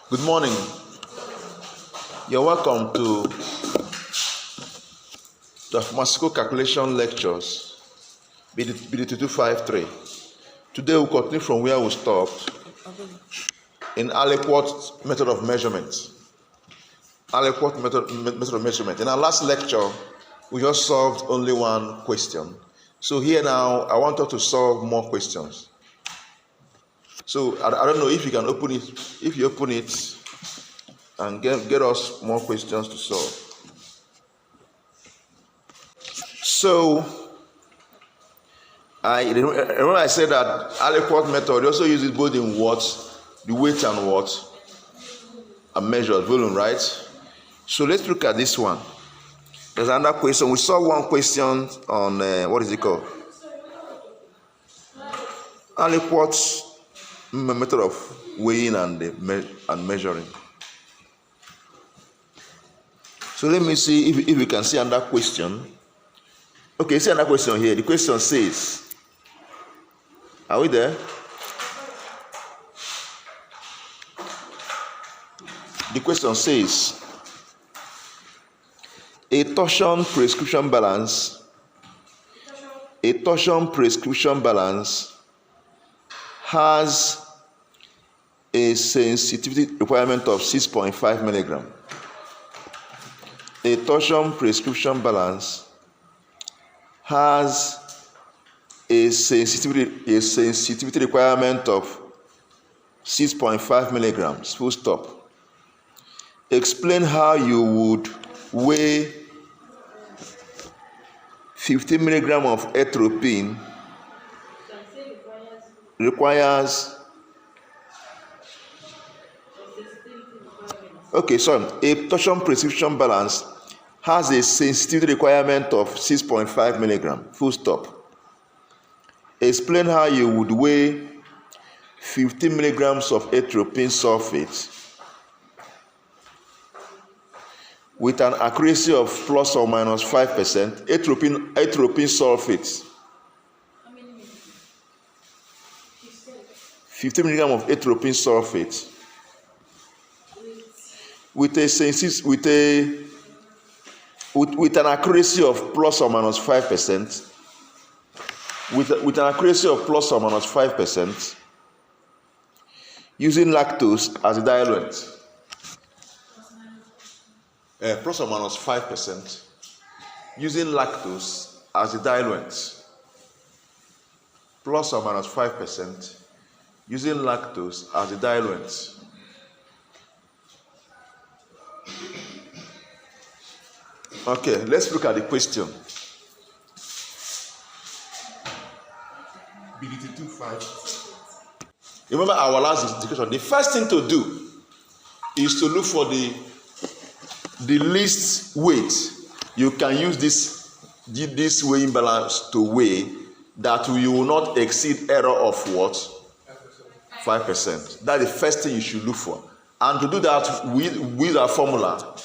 Good morning. You're welcome to the pharmaceutical calculation lectures, BD2253. Today we'll continue from where we stopped in Aliquot method of measurement. Aliquot method of measurement. In our last lecture, we just solved only one question. So here now, I want us to solve more questions. So I don't know if you can open it. If you open it and get us more questions to solve. So I remember I said that Aliquot method also uses both in watts, the weight and what, and measured volume, right? So let's look at this one. There's another question. We saw one question on what is it called? Aliquot's method of weighing and measuring. So let me see if we can see another question. Okay, see another question here. The question says, are we there? The question says, a torsion prescription balance has a sensitivity requirement of 6.5 milligram. A torsion prescription balance has a sensitivity requirement of 6.5 milligrams, full stop. Explain how you would weigh 15 milligram of atropine requires a torsion prescription balance has a sensitivity requirement of 6.5 milligram, full stop. Explain how you would weigh 15 milligrams of atropine sulfate with an accuracy of plus or minus 5%. Atropine sulfate. 15 milligram of atropine sulfate with an accuracy of plus or minus 5%. With an accuracy of plus or minus 5%, using lactose as a diluent. Plus or minus 5%, using lactose as a diluent. Plus or minus 5%, using lactose as a diluent. Okay, let's look at the question. BD25. Remember our last discussion. The first thing to do is to look for the least weight. You can use this weighing balance to weigh that you will not exceed error of what? 5%. That's the first thing you should look for. And to do that with a formula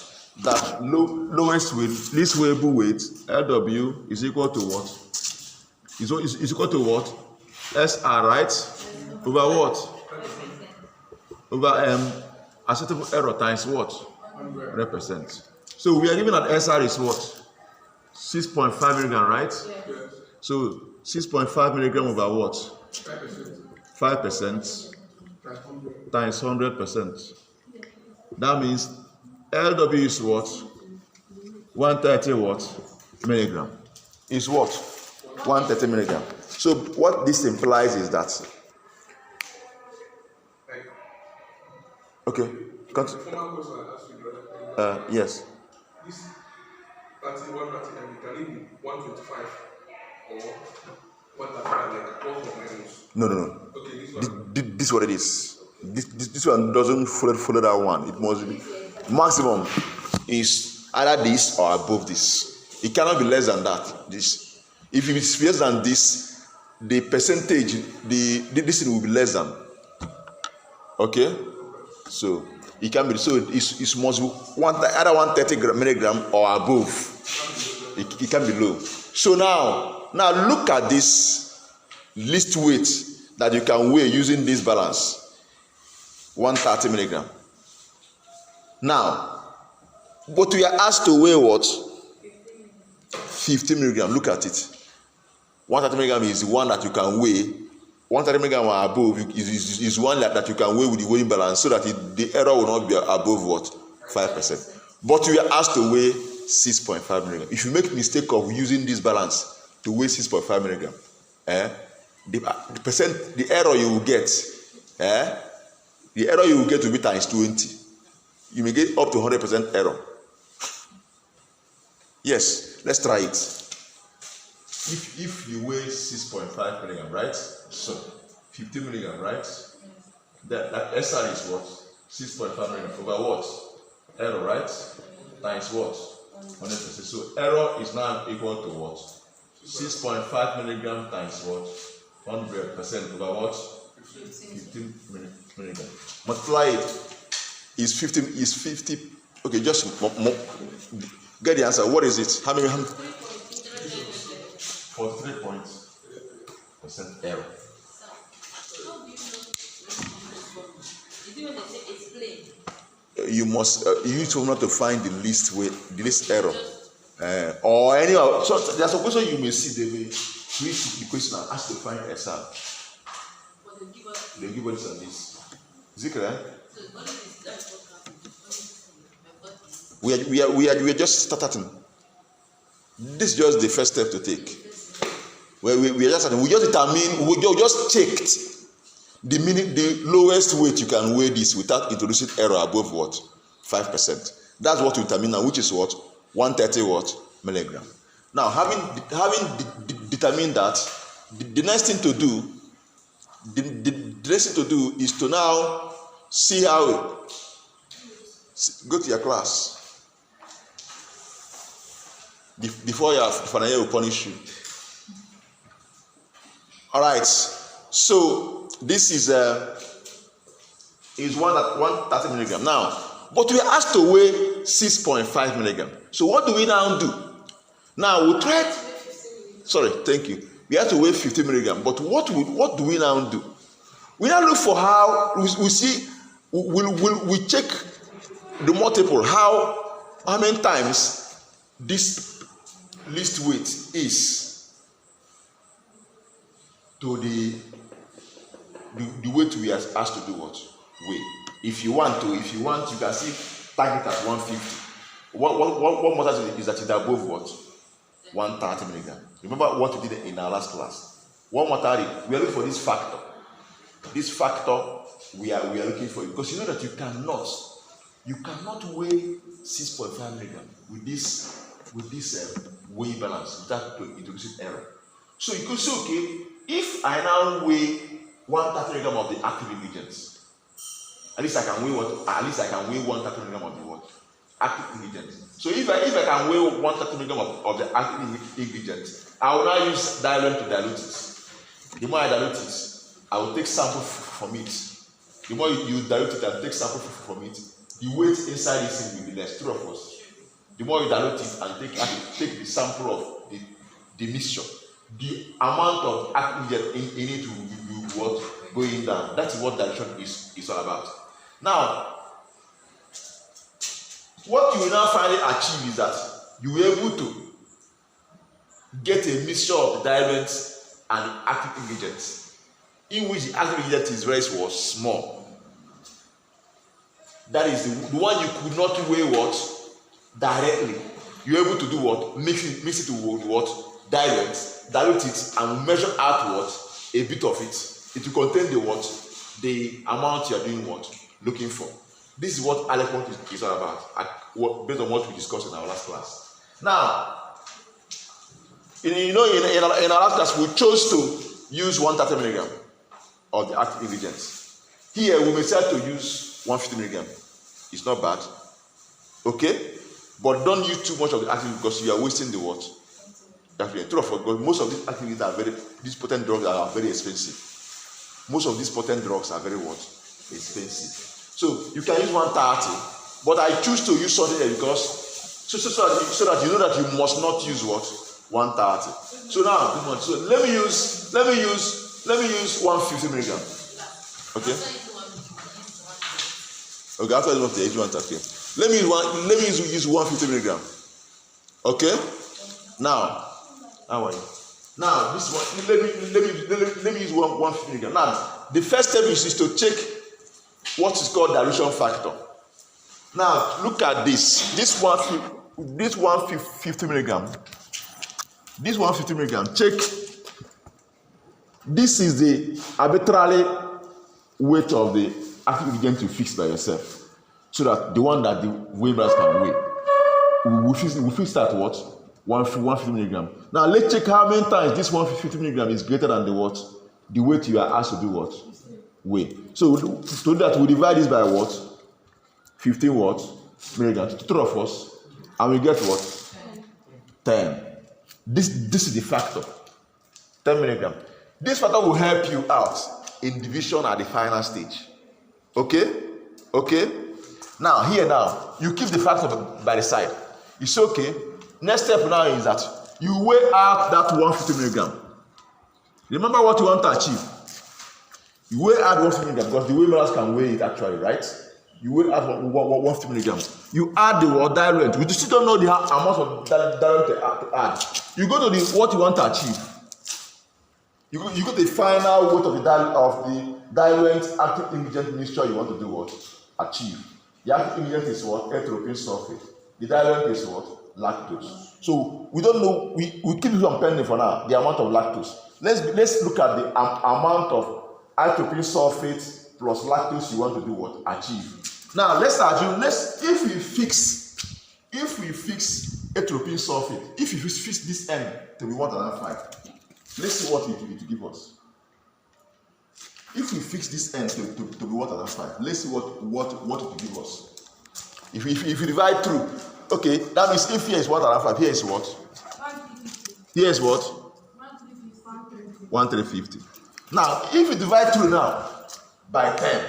that lowest weight, least weighable weight, LW is equal to what? Is equal to what? SR, right? Over what? Over acceptable error times what? 100%. So we are given that SR is what? 6.5 milligram, right? Yes. So 6.5 milligram over what? 5% times 100%. That means LW is what? 130 what? Milligram. Is what? 130 milligram. So what this implies is that. Okay. Yes. This 31 can it be 125 or 135 like plus or minus? No. Okay, This is what it is. This one doesn't follow that one. It must be maximum is either this or above this. It cannot be less than that. This, if it's less than this, the percentage, this thing will be less than. Okay, so it can be. So it must be either 130 milligram or above. It can be low. So now look at this least weight that you can weigh using this balance. 130 milligram. Now, but we are asked to weigh what? 50 milligram. Look at it. 130 milligram is the one that you can weigh. 130 milligram or above is one that you can weigh with the weighing balance, so that the error will not be above what? 5%. But we are asked to weigh 6.5 milligram. If you make mistake of using this balance to weigh 6.5 milligram, the error you will get, the error you will get will be times 20. You may get up to 100% error. Yes, let's try it. If you weigh 6.5 milligram, right? So 50 milligram, right? That SR is what? 6.5 milligram over what? Error, right? Times what? 100%. So error is now equal to what? 6.5 milligram times what? 100% over what? 15 milligram. Multiply it. Is 50. Okay, just get the answer. What is it? How many? 43% error. You must use not to find the least error, or any. So there's a question you may see. They may read the question and ask to find SR. They give us this. Is it clear? We are just starting. This is just the first step to take. We are just starting. We just checked the lowest weight you can weigh this without introducing error above what? 5%. That's what we determine now, which is what? 130 what? Milligram. Now, having determined that, the next thing to do, is to now see how. Go to your class. Before your final will punish you. All right. So this is 130 milligram. Now, but we are asked to weigh 6.5 milligram. So what do we now do? Now we try. Sorry, thank you. We have to weigh 50 milligram. But what do we now do? We now look for how we see. We check the multiple. How many times this least weight is to the weight we are asked to do what? Weigh. If you want, you can see target at 150. What matters is that it's above what? 130 milligram. Remember what we did in our last class. One matter, we are looking for this factor. This factor we are looking for, because you know that you cannot weigh 6.5 milligram with this weight balance without introducing error. So you could say, okay, if I now weigh 130 milligram of the active ingredients, at least I can weigh 130 milligram of the what? Active ingredients. So if I can weigh 130 milligram of the active ingredients, I will now use diluent to dilute it. The more I dilute it, I will take sample from it. The more you dilute it and take sample from it, the weight inside this thing will be less. True of us. The more you dilute it and take the sample of the mixture, the amount of active ingredient in it will be what? Going down. That's what dilution is all about. Now, what you will now finally achieve is that you will be able to get a mixture of the diluents and active ingredients, in which the active ingredient is very small. That is the one you could not weigh what? Directly. You're able to do what? Mix it with what? Dilute it, and measure out what? A bit of it. It will contain the what? The amount you are doing what? Looking for. This is what Aliquot is all about, based on what we discussed in our last class. Now, in our last class, we chose to use 130 milligram of the active ingredients. Here, we may start to use 150 milligram. It's not bad. Okay? But don't use too much of the active, because you are wasting the what? Because most of these activities these potent drugs are very expensive. Most of these potent drugs are very what? Expensive. So you can use 130, but I choose to use something because so that you know that you must not use what? 130. So now, let me use 150 milligram. Okay. Okay, after the 130. Let me use 150 milligram. Okay? Now, how are you? Now, this one, let me use 150 milligram. Now, the first step is to check what is called dilution factor. Now, look at this. This 150 milligram. This 150 milligram. Check. This is the arbitrary weight of the active ingredient you fix by yourself, so that the one that the weighers can weigh. We fix that what? 150 milligram. Now let's check how many times this 150 milligram is greater than the what? The weight you are asked to do what? Weigh. So to do that, we divide this by what? 15 what? Milligrams. Total of us, and we get what? 10. This is the factor. 10 milligram. This factor will help you out in division at the final stage. Okay? Okay? Now, you keep the factor by the side. It's okay. Next step now is that you weigh out that 150 milligram. Remember what you want to achieve. You weigh out 150 milligram because the weighers can weigh it actually, right? You weigh out 150 milligrams. You add the diluent. You still don't know the amount of diluent to add. You go to what you want to achieve. You go to the final weight of the diluent active ingredient mixture you want to do what? Achieve. The active ingredient is what? Erythropium sulfate. The diluent is what? Lactose. So we don't know. We keep it on pending for now. The amount of lactose. Let's look at the amount of erythropium sulfate plus lactose you want to do what? Achieve. Now let's assume. If we fix erythropium sulfate. If you fix this end to be 105. Let's see what it will give us. If we fix this end to be 105, let's see what it will give us. If you divide through, okay, that means if here is 105, here is what? Here is what? 1350. Now, if you divide through now by 10,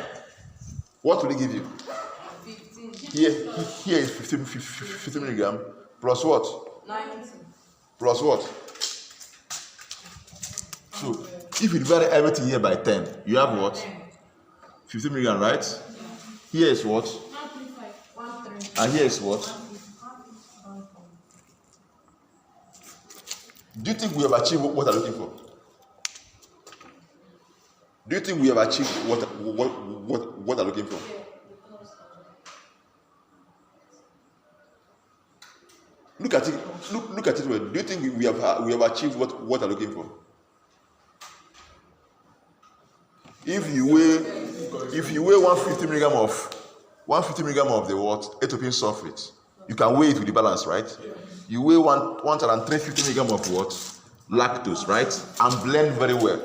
what will it give you? 15. Here is 50 milligram plus what? 90. Plus what? So, if you divide everything here by 10, you have what? 50 milligram, right? Here is what? And here is what? Do you think we have achieved what I'm looking for? Do you think we have achieved what I'm looking for? Look at it. Look at it. Do you think we have achieved what I'm looking for? If you weigh 150 milligram of the what? Erythropium sulfate, you can weigh it with the balance, right? You weigh 150 milligram of what? Lactose, right? And blend very well.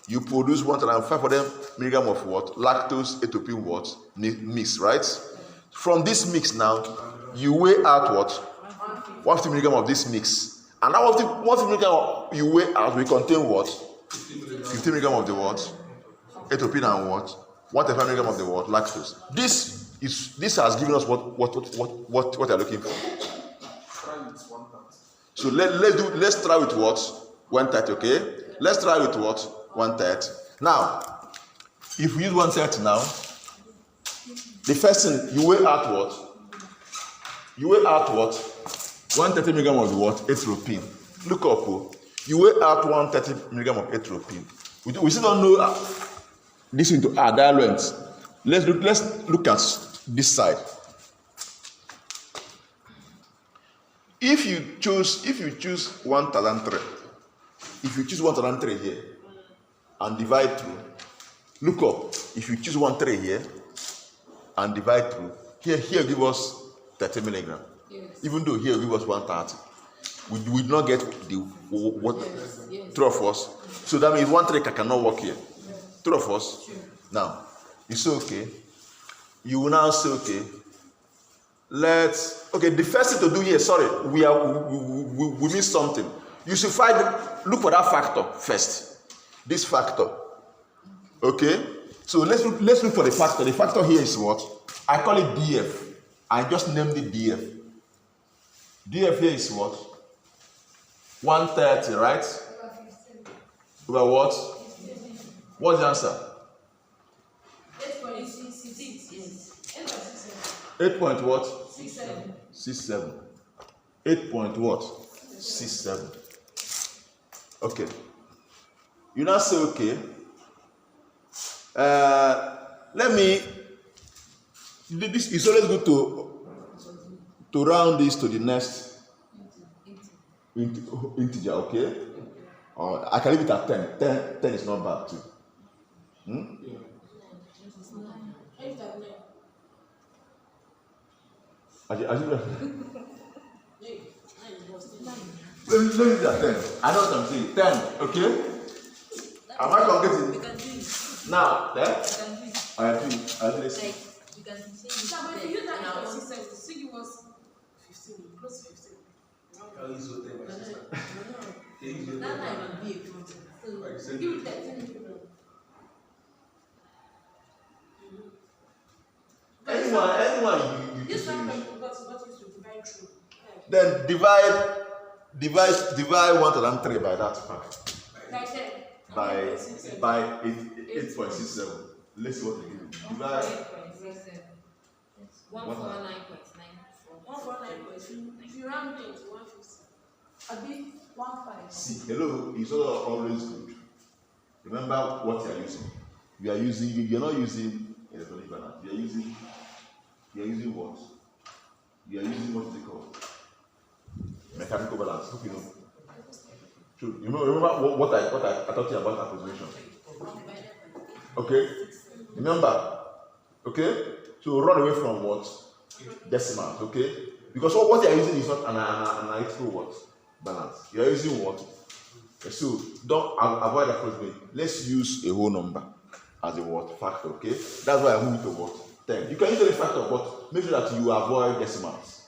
You produce 105 milligram of what? Lactose, erythropium what? Mix, right? From this mix now, you weigh out what? 150 milligram of this mix. And now 150 milligram you weigh out will contain what? 50 milligram of the what? Erythropium and what? 105 milligram of the what? Lactose. This has given us what you're looking for. So let's try with what? 130, okay? Let's try with what? 130. Now, if we use 130 now, the first thing you weigh out what? You weigh out what? 130 milligram of the what? Erythropium. Look up, oh. You weigh out 130 milligram of erythropium. We still don't know this into diluent. Let's look at this side. If you choose 1003, if you choose 1003 here and divide through, look up. If you choose 13 here and divide through, here give us 30 milligram. Yes. Even though here give us 130, we will not get the what? Yes. Three of us. So that means 13 cannot work here. Yes. Three of us. Sure. Now you say okay. You will now say okay. The first thing to do here, sorry, we missed something. You should look for that factor first. This factor. Okay? So let's look for the factor. The factor here is what? I call it DF. I just named it DF. DF here is what? 130, right? Over what? What's the answer? 8.6. 8 point what? 67. 67. 8 point what? 67. Okay. You now say, okay. Let me. This is always good to round this to the next integer, okay? Or I can leave it at 10. 10 is not bad too. Yeah. Let me leave it at 10. I know what I'm saying. 10, okay? Am I forgetting? We can do it. Now, We there? can do it. I agree. Like, you can change it. So, but if you use that Now, for 6 cents, so you was 15, close to 15. I'll use your 10 by 6. Can you use your 10 that by might not be a problem. So, Like, say, Give it 13. Anyone you This choose. one from what is to divide through. Then divide 103 by that fact. Like that. By 8.67. Let's see what they give you. Divide 149.94. If you round it to 150, a bit 1.5. see. Hello is always good. Remember what you are using. You're not using electronic balance. You are using what? You are using what they call mechanical balance. Hope you know. True. You remember what I taught you about approximation. Okay? Remember? Okay? So run away from what? Decimals, okay? Because what you are using is not an analytical what? Balance. You are using what? So don't avoid approximation. Let's use a whole number as a what? Factor, okay? That's why I move it to what? 10. You can use any factor, but make sure that you avoid decimals.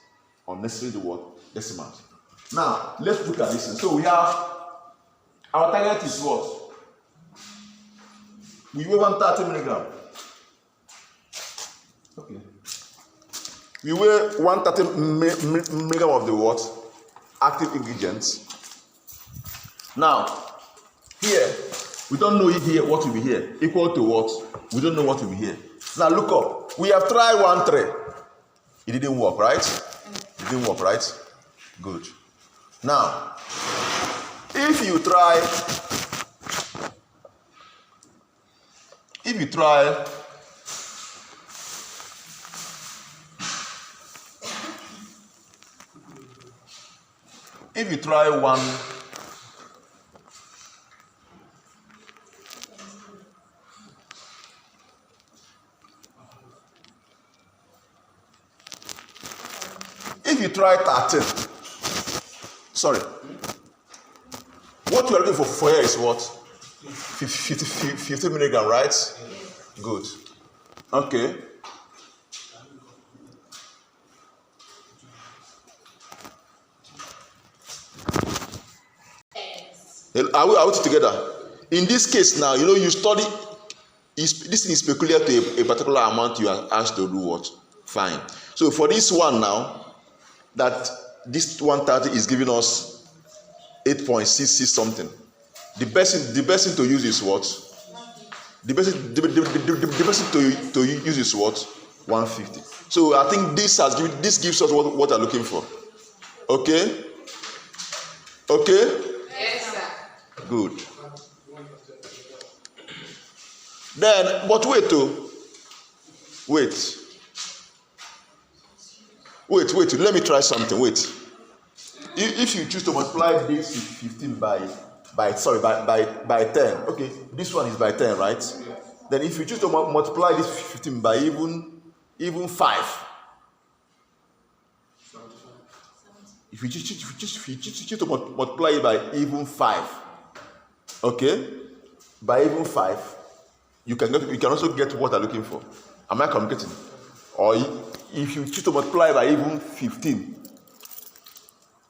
Unnecessarily the what? Decimals. Now, let's look at this. So we have our target is what? We weigh 130 milligram. Okay. We weigh 130 milligram of the what? Active ingredients. Now, here, we don't know if here what will be here. Equal to what? We don't know what will be here. Now look up. We have tried 1 3. It didn't work, right? It didn't work, right? Good. Now, if you try 1, if you try 13, sorry, what you are looking for here is what? 50 milligram, right? Good. Okay. Are we together? In this case now, you study, this is peculiar to a particular amount you are asked to do what? Fine. So for this one now, that this 130 is giving us 8.66 something. The best thing to use is what? The best thing to use is what? 150. So I think this gives us what we're looking for. Okay? Okay? Yes, sir. Good. Then, but wait. Let me try something. Wait. If you choose to multiply this 15 by 10. Okay, this one is by 10, right? Then if you choose to multiply this 15 by even 5. If you choose to multiply it by even 5, okay, by even 5, you can also get what I'm looking for. Am I communicating? Or if you choose to multiply by even 15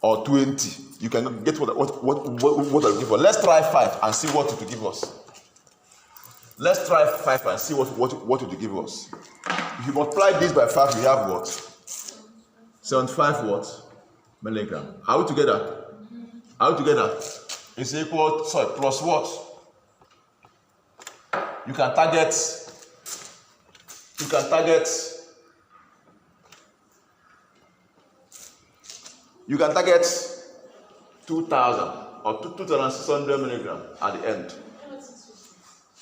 or 20, you can get what I'm looking for. Let's try 5 and see what it will give us. Let's try 5 and see what it will give us. If you multiply this by 5, we have what? 75 what? Milligram. Are we together? Are we together? It's equal, plus what? You can target You can target 2,000 or 2,600 milligram at the end.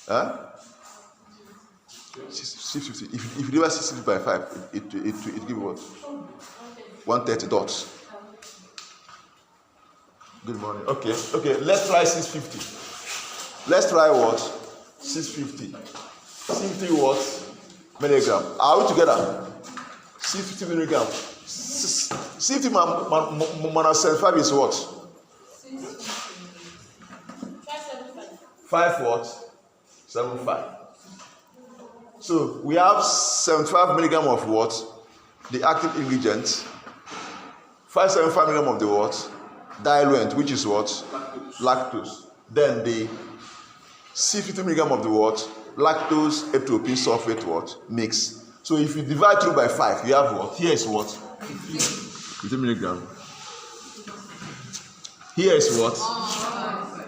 Huh? 650. If you divide 650 by 5, it gives what? 130 dots. Good morning. Okay. Let's try 650. Let's try what? 650. 650 what? Milligram. Are we together? 650 milligram. 650 minus 75 is what? 5 what? 75. So we have 75 milligram of what? The active ingredient. 575 milligram of the what? Diluent, which is what? Lactose. Then the 650 milligram of the what? Lactose, atropine, sulfate, what? Mix. So if you divide through by 5, you have what? Here is what? 50 milligram. Here is what?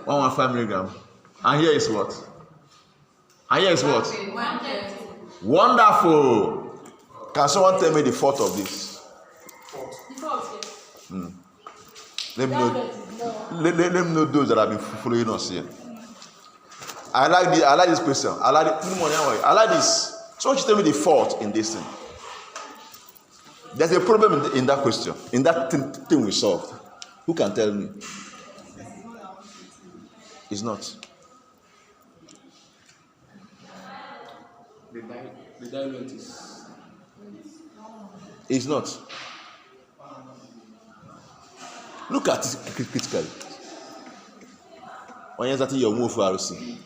115 milligram. And here is what? And here is what? Wonderful. Can someone tell me the fault of this? Let me know those that have been following us here. I like this question. I like this. So why don't you tell me the fault in this thing? There's a problem in that question, in that thing we solved. Who can tell me? It's not. The diluent is. It's not. Look at it critically. When you're starting your move for RC.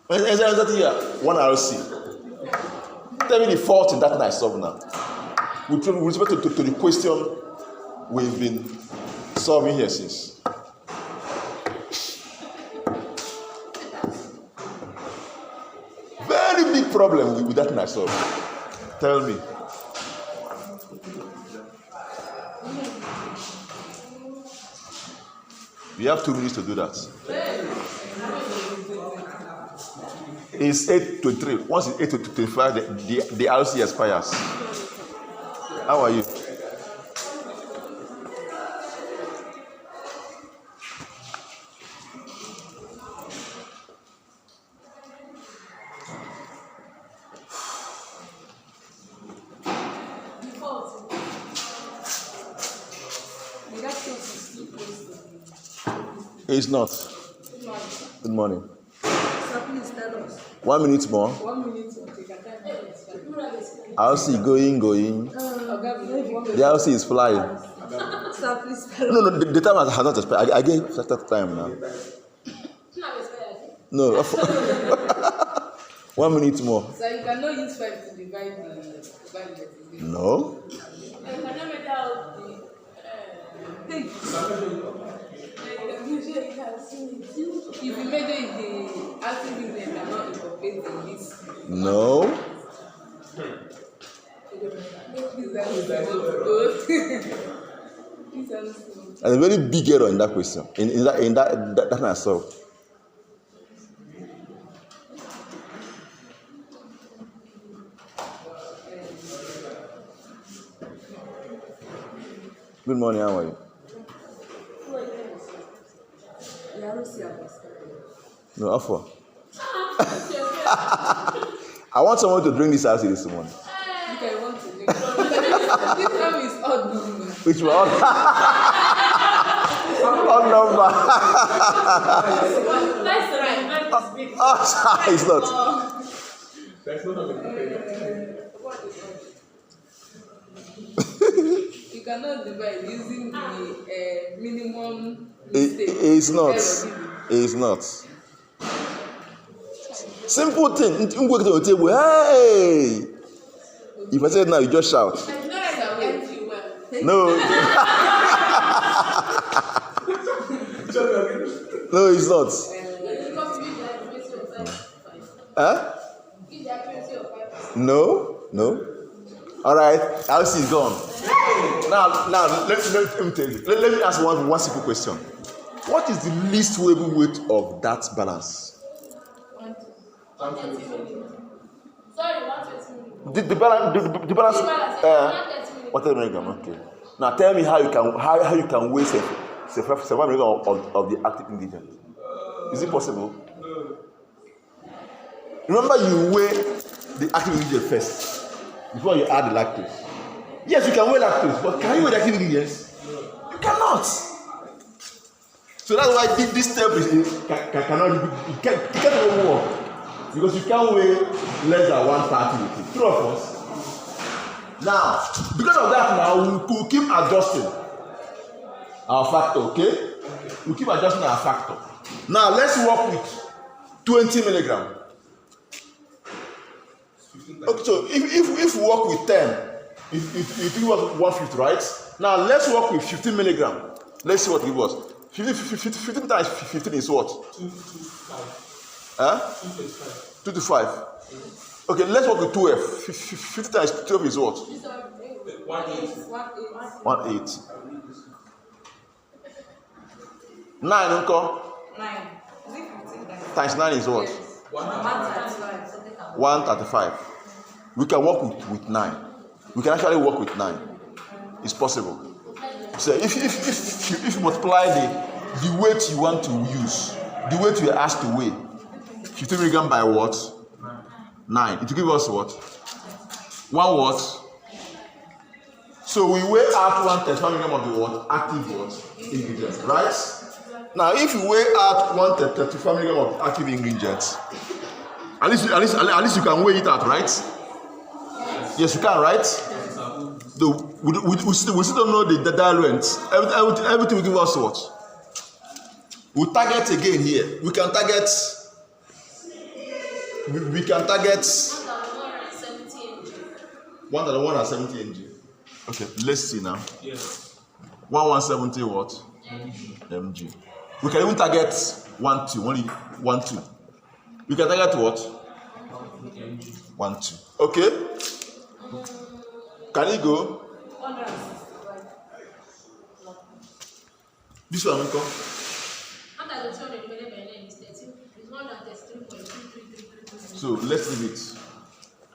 When you're starting your 1 RC. Tell me the fault in that thing I solve now. With respect to the question we've been solving here since. Very big problem with that thing I solved. Tell me. You have 2 minutes to do that. It's 8:23. Once it's 8:25, the RC expires. How are you? It's not. Good morning. So please tell us. 1 minute more. 1 minute more. RC going. The RC is flying. So please tell us. No, the time has not expired. I gave certain time now. No. 1 minute more. So you cannot use 5 to divide the. No. If you measure it, the active ingredient are not incorporated in this. No. There's a very big error in that question. In that I solved. Good morning, how are you? No, offer. I want someone to drink this RC this morning. I want to drink. This one is odd number. Which one? Odd number. Oh, it's not. That's not a You cannot divide using the minimum. It's not. It's not. Simple thing. Hey! If I say it now, you just shout. No. No, it's not. Huh? No. All right. RC is gone. Now, let me tell you. Let me ask one simple question. What is the least weighable weight of that balance? 120 million. Sorry, 120 million. The balance. What 30 milligram? Okay. Now tell me how you can weigh 75 milligram of the active ingredient. Is it possible? Remember, you weigh the active ingredient first before you add the lactose. Yes, you can weigh lactose, but can you weigh the active ingredients? You cannot. So that's why this step can't even work, because you can't weigh less than 130 with it. True of us. Now, because of that, now we'll keep adjusting our factor. Okay, we'll keep adjusting our factor. Now let's work with 20 milligram. Okay, so if we work with 10, if you work 150, right? Now let's work with 15 milligram. Let's see what it was. 15 times 15 is what? 225. Huh? 225. 2 to 5. Okay, let's work with 12. 50 times 12 is what? 180. 9, uncle. 9. Is it 15 Times 9 is what? 135. 135. We can work with 9. We can actually work with 9. It's possible. So if you multiply the weight you want to use, the weight you are asked to weigh, 15 milligram by what? 9. It will give us what? 1 what? So we weigh out 135 milligram of the what? Active what? Ingredients, right? Now if you weigh out 135 milligram of active ingredients, at least you can weigh it out, right? Yes, you can, right? We still don't know the diluent. Everything will give us what? We target again here. We can target 1170 mg. Okay, let's see now. Yes. 1170 what? mg. We can even target 1 2, only 1 2. We can target what? 1 2. Okay. Can you go? This one, uncle. So let's leave it.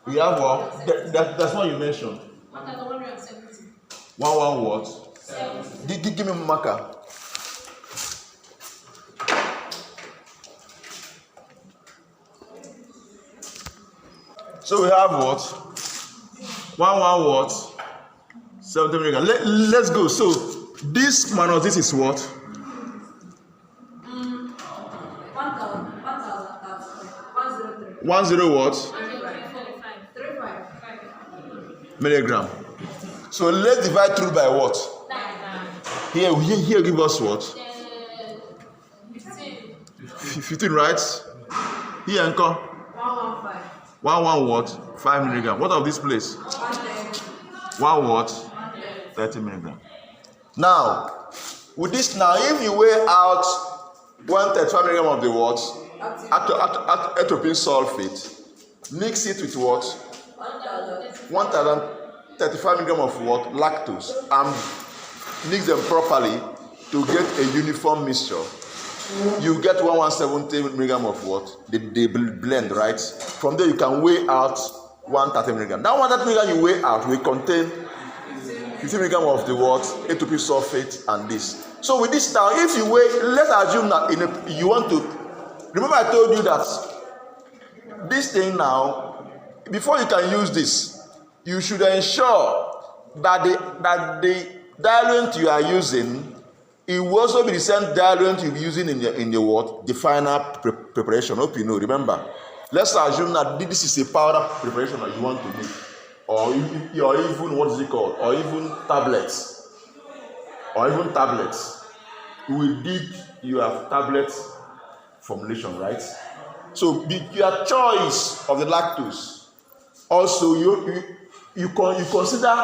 We have what? That's what you mentioned. 1 what? Give me a marker. So we have what? 1 what? 70 milligram. Let's go. So this minus this is what? 10 what? Milligram. So let's divide through by what? Here give us what? 15, right? Here uncle. 1 what? 5 milligram. What of this place? 1 what? 30 milligram. Now, with this now, if you weigh out 135 milligram of the what? Atropine sulfate, mix it with what? 1035 milligram of what? Lactose, and mix them properly to get a uniform mixture. You get 1170 milligram of what? They blend, right? From there you can weigh out 130 milligram. That 130 milligram you weigh out will contain 15 milligram of the what? Atropine sulfate and this. So with this now, if you weigh, let's assume that you want to. Remember I told you that this thing now, before you can use this, you should ensure that the diluent you are using, it will also be the same diluent you'll be using in your what? The final preparation. Hope you know. Remember, let's assume that this is a powder preparation that you want to make, or even what is it called, or even tablets. We did your tablet formulation, right? So your choice of the lactose. Also, you consider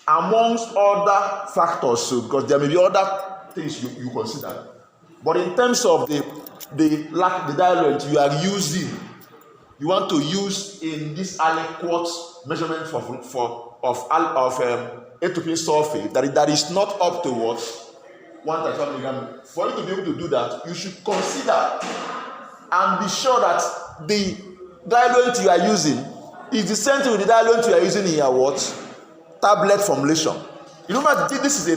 amongst other factors, so because there may be other things you consider. But in terms of the diluent you are using, you want to use in this Aliquot measurement of atropine sulfate that is not up to what? 135 milligram. For you to be able to do that, you should consider and be sure that the diluent you are using is the same thing with the diluent you are using in your what? tablet formulation. You know this is a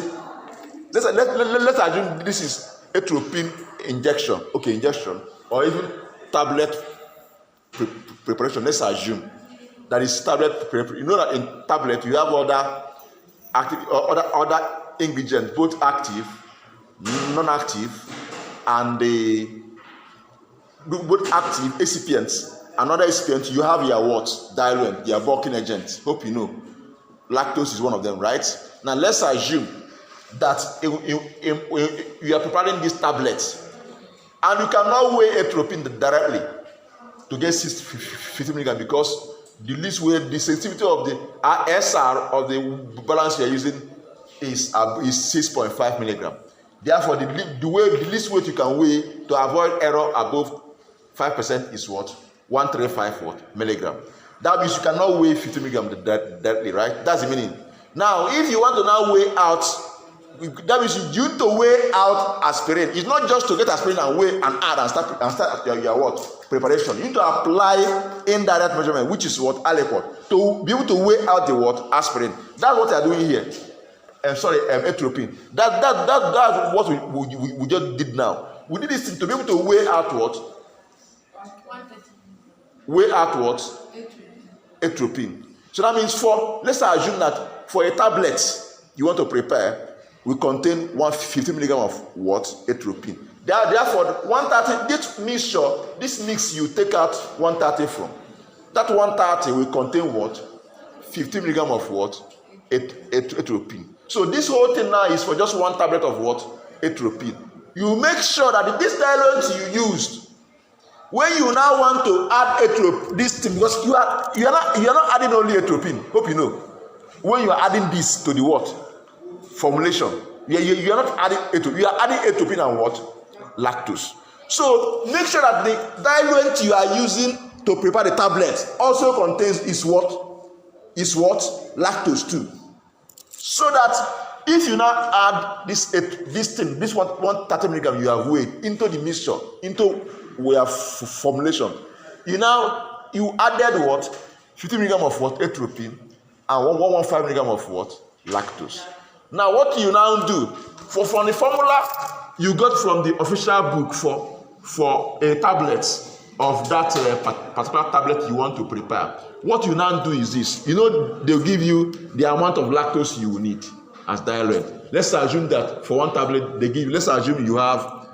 let's assume this is atropine injection, injection, or even tablet preparation. Let's assume that is tablet preparation. You know that in tablet you have other active other ingredients, both active, non-active, and both active excipients. Another excipient, you have your what? Diluent, your bulking agent. Hope you know. Lactose is one of them, right? Now let's assume that you are preparing this tablet and you cannot weigh atropine directly to get 50 milligram because the least weight, the sensitivity of the SR of the balance you are using is 6.5 milligram. Therefore, the least weight you can weigh to avoid error above 5% is what? 135 milligram. That means you cannot weigh 50 milligram directly, right? That's the meaning. Now, if you want to now weigh out, that means you need to weigh out aspirin. It's not just to get aspirin and weigh and add and start your what? Preparation. You need to apply indirect measurement, which is what? Aliquot, to be able to weigh out the what? Aspirin. That's what they are doing here. Atropine. That's what we just did now. We did this thing to be able to weigh out what? Weigh out what? Atropine. So that means let's assume that for a tablet you want to prepare, will contain 150 milligram of what? Atropine. Therefore, 130, this mix you take out 130 from. That 130 will contain what? 50 milligram of what? Atropine. So this whole thing now is for just one tablet of what? Atropine. You make sure that this diluent you used, when you now want to add this thing, because you are not adding only atropine. Hope you know. When you are adding this to the what? Formulation. You are not adding atropine. You are adding atropine and what? Lactose. So make sure that the diluent you are using to prepare the tablet also contains is what? Lactose too. So that if you now add this 130 milligram you have weighed into the mixture, into your formulation, you added what? 50 milligram of what? Atropine and 115 milligram of what? Lactose. Now what you now do from the formula you got from the official book for a tablet of that particular tablet you want to prepare, what you now do is this. They'll give you the amount of lactose you will need as diluent. Let's assume that for one tablet they give you, let's assume you have,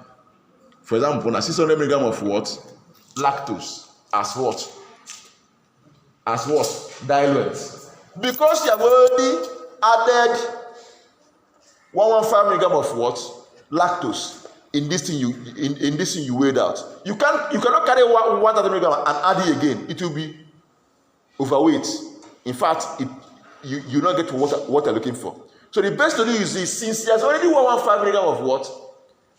for example, 600 milligram of what? Lactose as what? Diluent. Because you have already added 115 milligram of what? Lactose in this thing you weighed out. You cannot carry 130 milligram and add it again. It will be overweight. In fact, you not get what you're looking for. So the best to do is this: since there's already 115 milligram of what?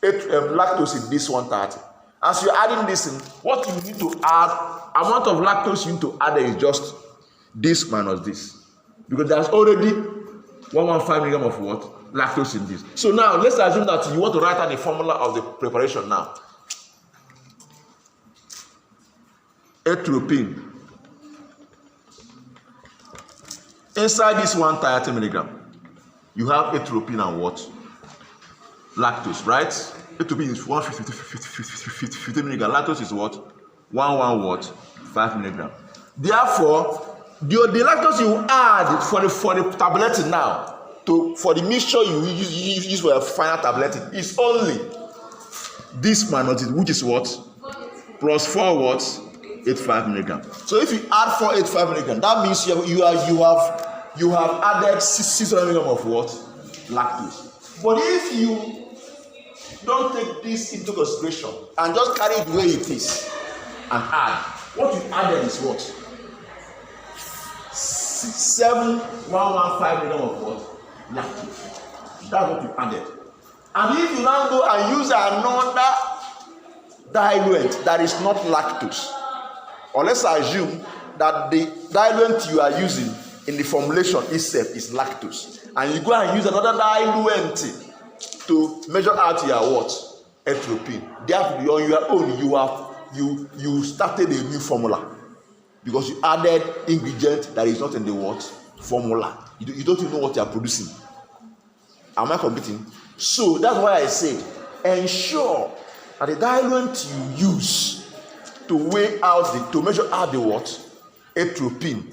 Lactose in this 130. As you're adding this in, what you need to add, amount of lactose you need to add is just this minus this. Because there's already 115 milligram of what? Lactose in this. So now let's assume that you want to write out the formula of the preparation now. Atropine. Inside this 130 milligram, you have atropine and what? Lactose, right? Atropine is 150 milligram. Lactose is what? 5 milligram. Therefore, the lactose you add for the tableting now, for the mixture you use for your final tableting, is only this minus it, which is what? Plus 4 what? 85 milligram. So if you add 485 milligram, that means you have added 600 milligram of what? Lactose. But if you don't take this into consideration and just carry it the way it is and add, what you added is what? 7,115 milligram of what? Lactose. That's what you added. And if you now go and use another diluent that is not lactose, or let's assume that the diluent you are using in the formulation itself is lactose, and you go and use another diluent to measure out your what? Atropine. Therefore, on your own, you started a new formula because you added ingredient that is not in the what? formula. You don't even know what you are producing. Am I competing? So that's why I said, ensure that the diluent you use to weigh out to measure out the what? Atropine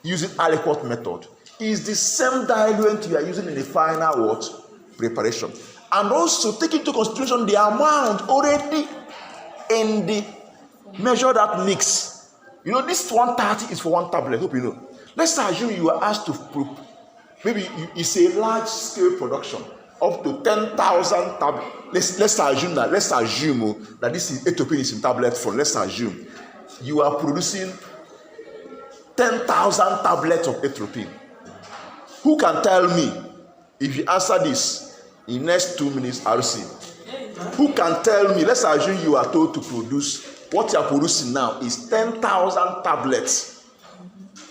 using Aliquot method is the same diluent you are using in the final what? Preparation. And also take into consideration the amount already in the measure that mix. You know, this 130 is for one tablet. Hope you know. Let's assume you are asked to maybe it's a large scale production up to 10,000 tablets. Let's assume that this is atropine is in tablet form. Let's assume you are producing 10,000 tablets of atropine. Who can tell me if you answer this in next 2 minutes? I'll see. Who can tell me? Let's assume you are told to produce what you are producing now is 10,000 tablets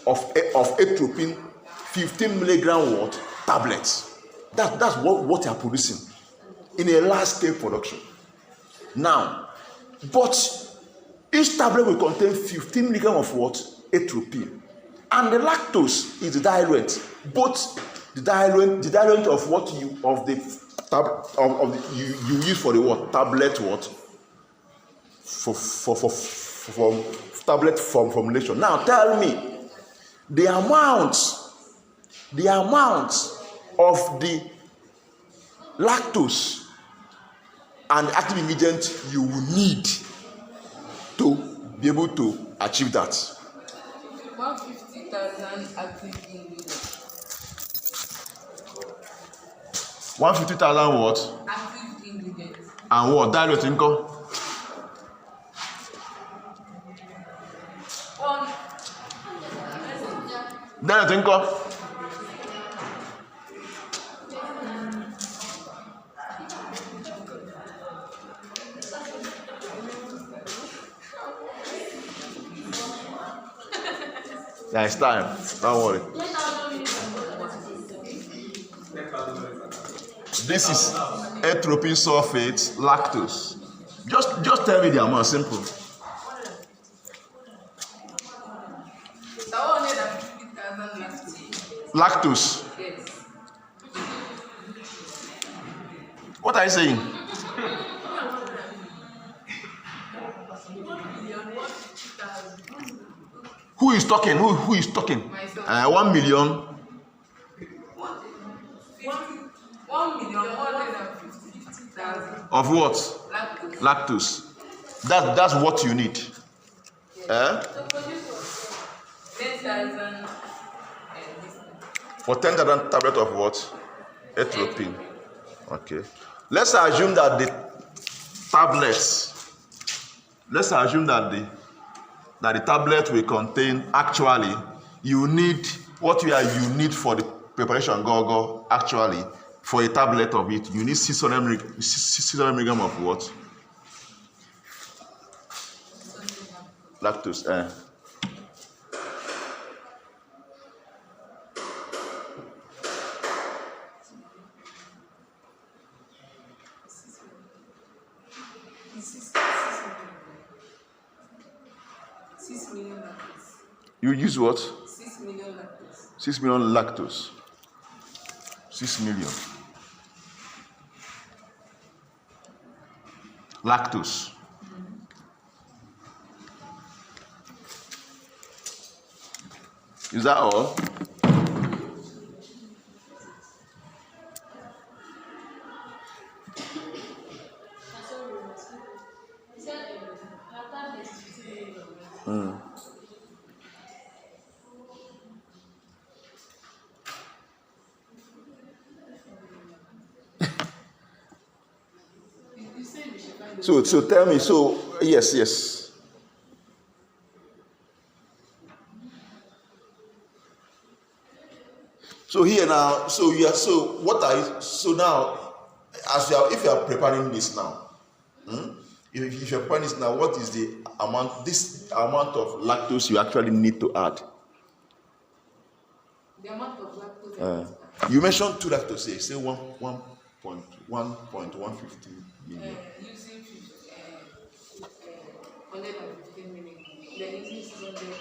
of atropine, 15 milligram what tablets. That's what you are producing in a large scale production. Now, but each tablet will contain 15 milligram of what? Atropine. And the lactose is the diluent. Both the diluent of what you use for the what? Tablet what? For tablet formulation. Now tell me the amount of the lactose and active ingredient you will need to be able to achieve that. 150,000 active ingredients. 150,000 what? Active ingredients. And what? Dilute income? Dilute income? Yeah, it's time. Don't worry. This is atropine sulfate, lactose. Just tell me the amount, simple. 150,000 Lactose. Yes. What are you saying? Who is talking? Who is talking? Myself. 1 million. 1,150,000 Of what? lactose. Lactose. That's what you need. So produce 10,000 For 10,000 tablet of what? Atropine. Okay. Let's assume that the tablets. Let's assume that the tablet will contain actually you need what you need for the preparation go actually for a tablet of it you need 600 milligram of what? Lactose. You use what? 6 million lactose. 6 million lactose. 6 million. Lactose. Is that all? So tell me, yes. So here now, now, if you are preparing this now, if you're preparing this now, what is the amount of lactose you actually need to add? The amount of lactose. You mentioned 2 lactose, say 1.150 million. Using 115 million. Then using 600 million.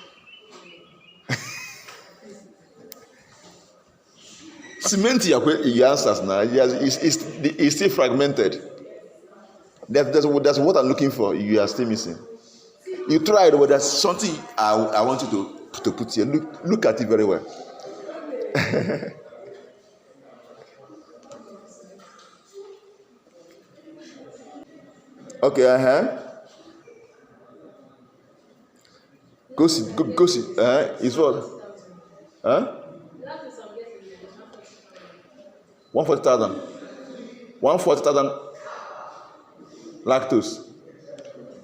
Cement your answers now. It's still fragmented. That's what I'm looking for. You are still missing. You tried, but there's something I want you to put here. Look at it very well. Okay, Go see. It's what? 140,000. 140,000 lactose.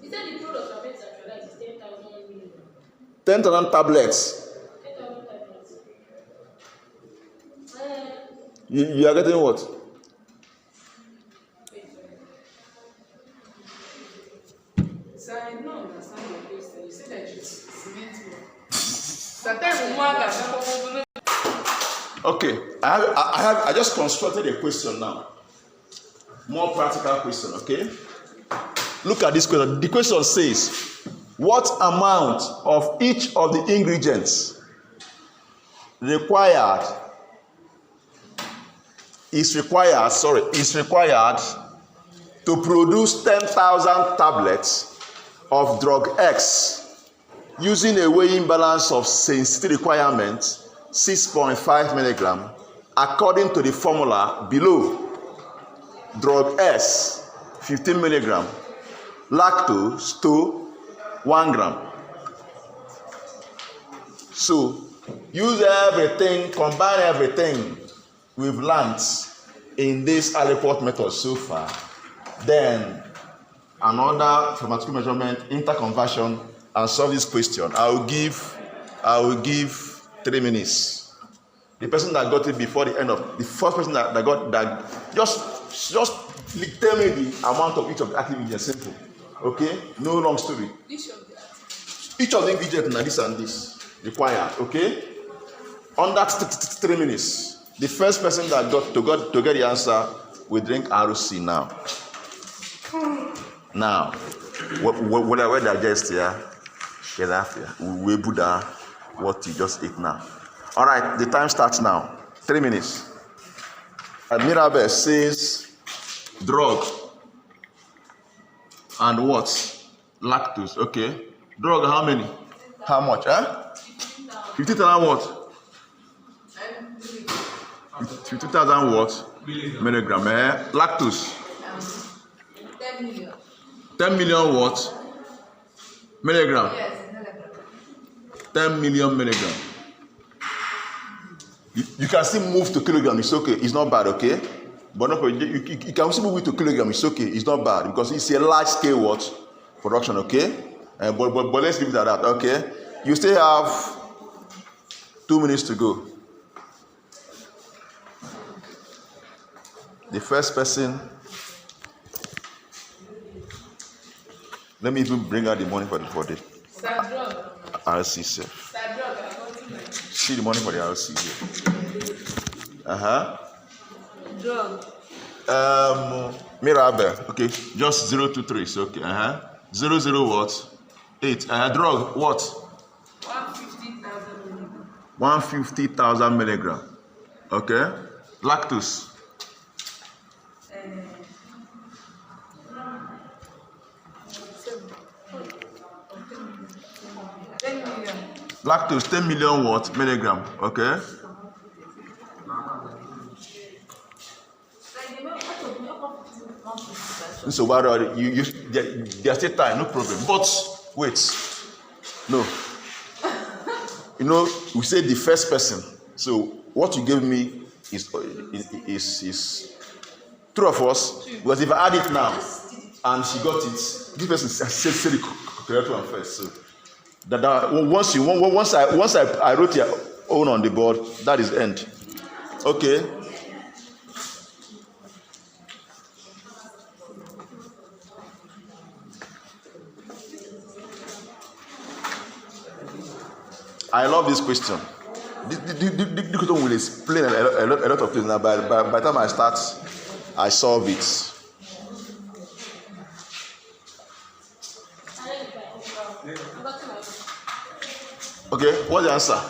He said the product of electrolyte is 10,000 million. 10,000 tablets. 10,000 tablets. You are getting what? Sir, I don't understand your question. You said that it's cement work. Okay, I just constructed a question now. More practical question, okay? Look at this question. The question says, what amount of each of the ingredients is required to produce 10,000 tablets of drug X using a weighing balance of sensitivity requirement 6.5 milligram according to the formula below. Drug S 15 milligram, lactose to 1 gram. So use everything, combine everything we've learned in this Aliquot method so far. Then another pharmaceutical measurement, interconversion, and solve this question. I will give 3 minutes. The person that got it before the end of the first person that got that, just tell me the amount of each of the activities. Simple, okay? No long story. Each of the ingredients na this and this required, okay? On that 3 minutes, the first person that got to get the answer will drink RC now. Now, what I digest here, get after we Buddha what you just ate now. All right, the time starts now. 3 minutes. Mirabel says drug and what? Lactose. Okay. Drug, how many? How much? 50,000 what? 50,000 what? Milligram. Lactose. 10 million. 10 million what? Milligram. Yes, milligram. 10 million milligram. You can still move to kilogram. It's okay. It's not bad. Okay. But no, you can still move it to kilogram. It's okay. It's not bad because it's a large scale what? Production. Okay. But let's leave it at that. Okay. You still have 2 minutes to go. The first person. Let me even bring out the money for the RC safe. See the money for the RC here. Drug. Mirabel. Okay, just 0 to 3. So okay. 00 what? 8. Drug what? 150,000 milligram. Okay. Lactose. 10 million. Lactose 10 million what? Milligram. Okay. So what are you there's still time, no problem. But wait. No. You know, we say the first person. So what you gave me is 2 of us. Because if I add it now and she got it, this person said the correct one first. So that once I wrote your own on the board, that is end. Okay. I love this question. This question will explain a lot of things. Now, by the time I start, I solve it. Okay, what's the answer?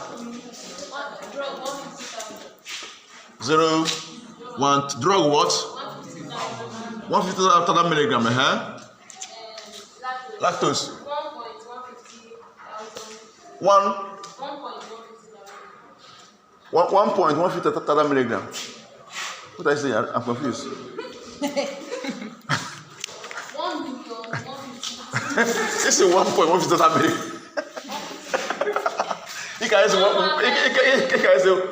0, 1. Drug what? 150,000 milligram. Lactose. 1.150,000 milligram. What are you saying? I'm confused. 1 million, 150. This is 1.150,000 milligram. You can say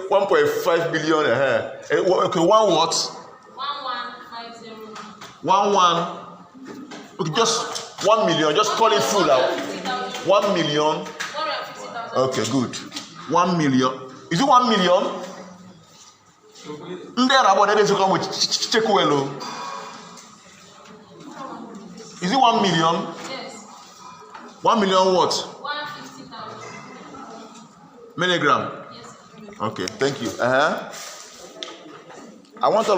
1.5 billion. Okay, 1 what? 1150. 1. Okay, just 1 million. Just call it full out. 1 million. 150,000. Okay, good. 1 million. Is it 1 million? Is it 1 million? Yes. 1 million what? 150,000. Milligram. Yes. Okay, thank you. I want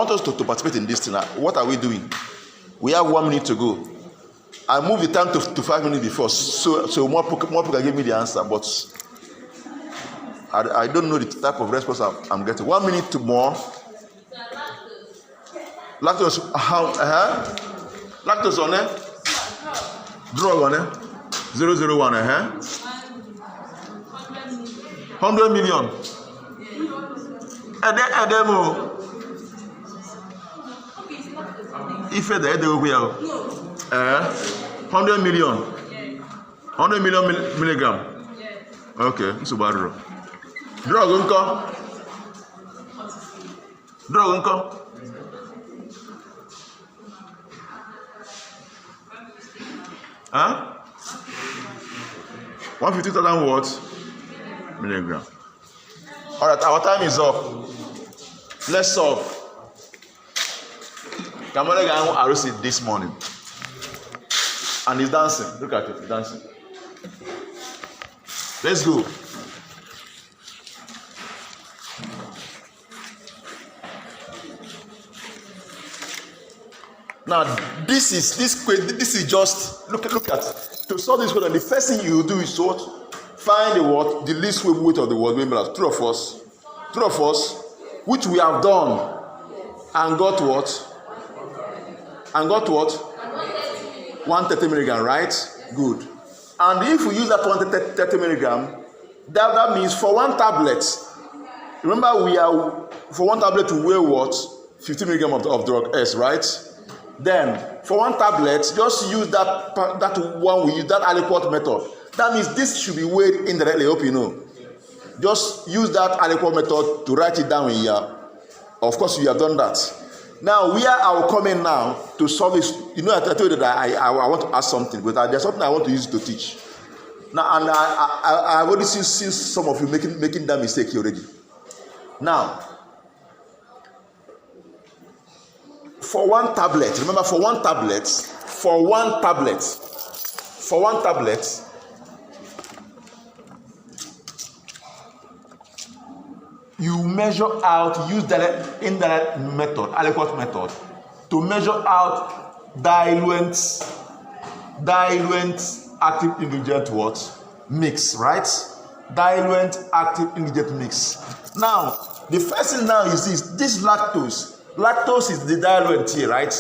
us to participate in this thing. What are we doing? We have 1 minute to go. I moved the time to 5 minutes before, so more people can give me the answer, but I don't know the type of response I'm getting. 1 minute to more. Lactose, how? Lactose on it? Drug on it? 001, 100 million. Edemo. If it is 100 million. 100 million milligram. Okay, so bad. Drug unko. Drug unko. Huh? 150,000 what? Milligram. All right, our time is up. Let's solve. Kamara Gang Arusi this morning. And he's dancing. Look at it, he's dancing. Let's go. Now, this is just look at to solve this question. The first thing you do is what? Find the what? The least weight of the word. Remember, true of us, which we have done, and got what? And got what? 130 milligram, right? Good. And if we use that 130 milligram, that means for one tablet. Remember, for one tablet to weigh what? 50 milligram of drug S, right? Then for one tablet, just use that one we use, that Aliquot method. That means this should be weighed indirectly. I hope you know. Just use that Aliquot method to write it down in here. Of course, you have done that. Now, where I will come in now to solve this. You know, I told you that I want to ask something, but there's something I want to use to teach. Now, and I've already seen some of you making that mistake here already. Now, for one tablet, remember, for one tablet, you measure out, use direct, indirect method, Aliquot method, to measure out diluent active ingredient what? Mix, right? Diluent active ingredient mix. Now, the first thing now is this lactose. Lactose is the diluent here, right?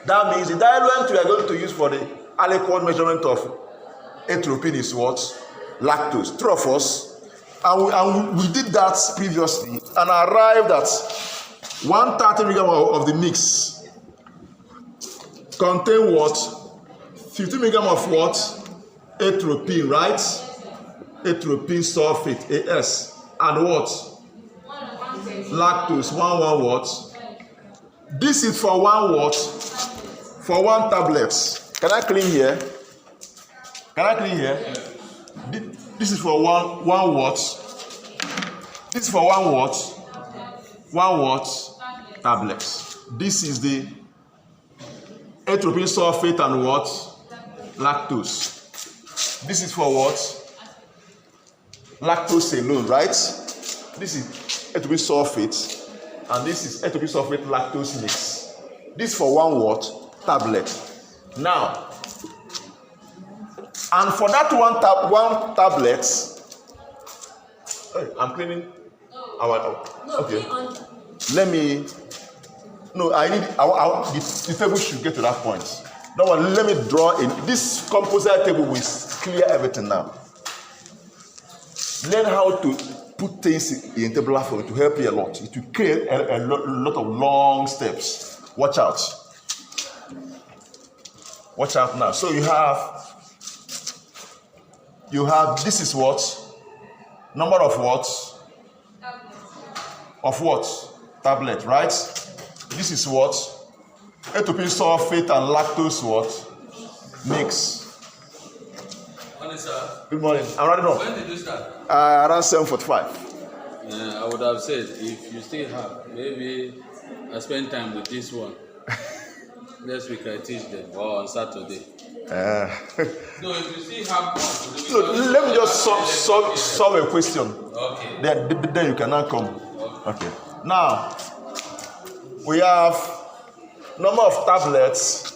That means the diluent we are going to use for the Aliquot measurement of atropine is what? Lactose. True of us. And we did that previously and arrived at 130 milligram of the mix contain what? 50 milligram of what? Atropine, right? Atropine sulfate, AS. And what? Lactose, 1 what? This is for 1 what? For 1 tablet. Can I clean here? This is for one what? This is for 1 what? 1 what? Tablets. This is the atropine sulfate and what? Lactose. This is for what? Lactose alone, right? This is atropine sulfate, and this is atropine sulfate lactose mix. This is for 1 what? Tablet. Now, and for that one tablet, I'm cleaning. No, okay. let me. No, the table should get to that point. Don't worry, let me draw in. This composite table will clear everything now. Learn how to put things in tabular form to help you a lot. It will create a lot of long steps. Watch out. Watch out now. So you have, this is what? Number of what? Of what? Tablet, right? This is what? A2P sulfate and lactose what? Mix. Morning, sir. Good morning. I'm ready now. When did you start? Around 7:45. I would have said if you still have, maybe I spend time with this one. Next week I teach them, or on Saturday. No, if you still have one. So let me just solve a question. Okay. Then you can now come. Okay. Now, we have number of tablets,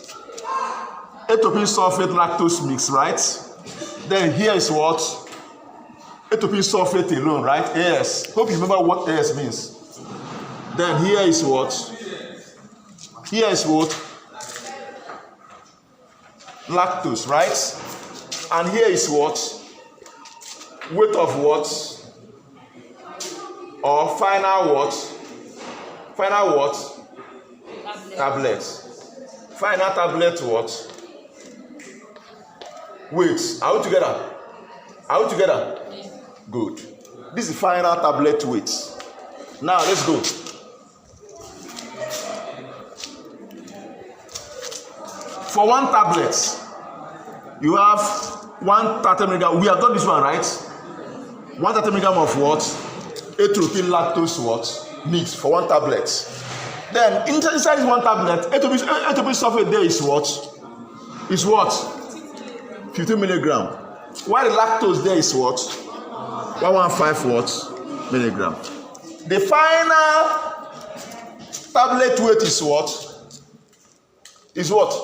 A2P sulfate lactose mix, right? Then here is what? A2P sulfate alone, right? AS. Hope you remember what AS means. Then here is what? Here is what? Lactose, right? And here is what? Weight of what? Or final what? Final what? Tablet. Final tablet what? Weight. Are we together? Are we together? Good. This is final tablet weight. Now let's go. For one tablet, you have 130 milligram. We have done this one, right? 130 milligram of what? A2P lactose what? Mix for one tablet. Then inside this one tablet, A2P sulfate there is what? Is what? 15 milligram. While the lactose there is what? 115 what? Milligram. The final tablet weight is what? Is what?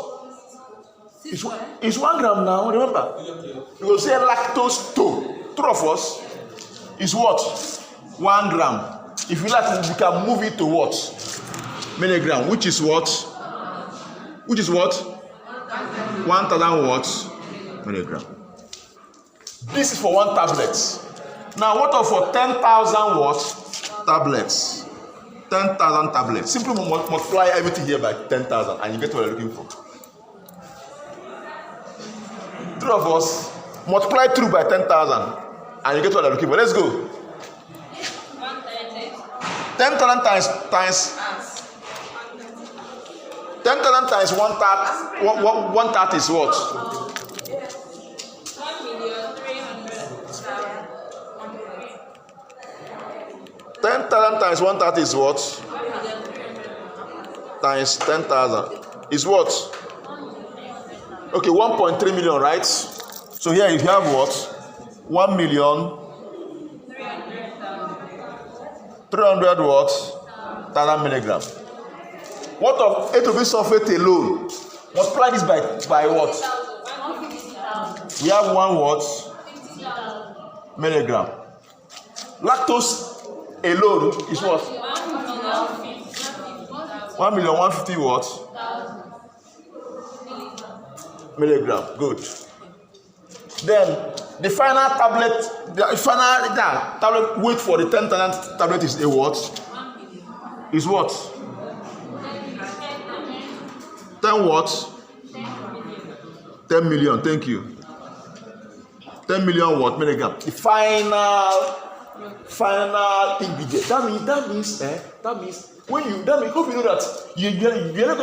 It's 1 gram now, remember? You will say lactose to. True of us is what? 1 gram. If you like, we can move it to what? Milligram, which is what? Which is what? 1,000 what? Milligram. This is for one tablet. Now, what of for 10,000 what? Tablets. 10,000 tablets. Simply multiply everything here by 10,000 and you get what you're looking for. Three of us multiply through by 10,000 and you get what you're looking for. Let's go. 10,000 times 10,000 times 130 is what? 10,000 times 130 is what? Times 10,000 is what? Okay, 1.3 million, right? So here you have what? 1 million 300 what? 1,000 milligram. What of A2P sulfate alone? Multiply this by what? We have 1 what? Milligram. Lactose alone is what? 1,150,000 what? Milligram. Good. Then the final tablet weight for the 10,000 tablet is a what? Is what? 10 what? 10 million. Thank you. 10 million what? Milligram. The final ingredient. That means when you hope you know that you're not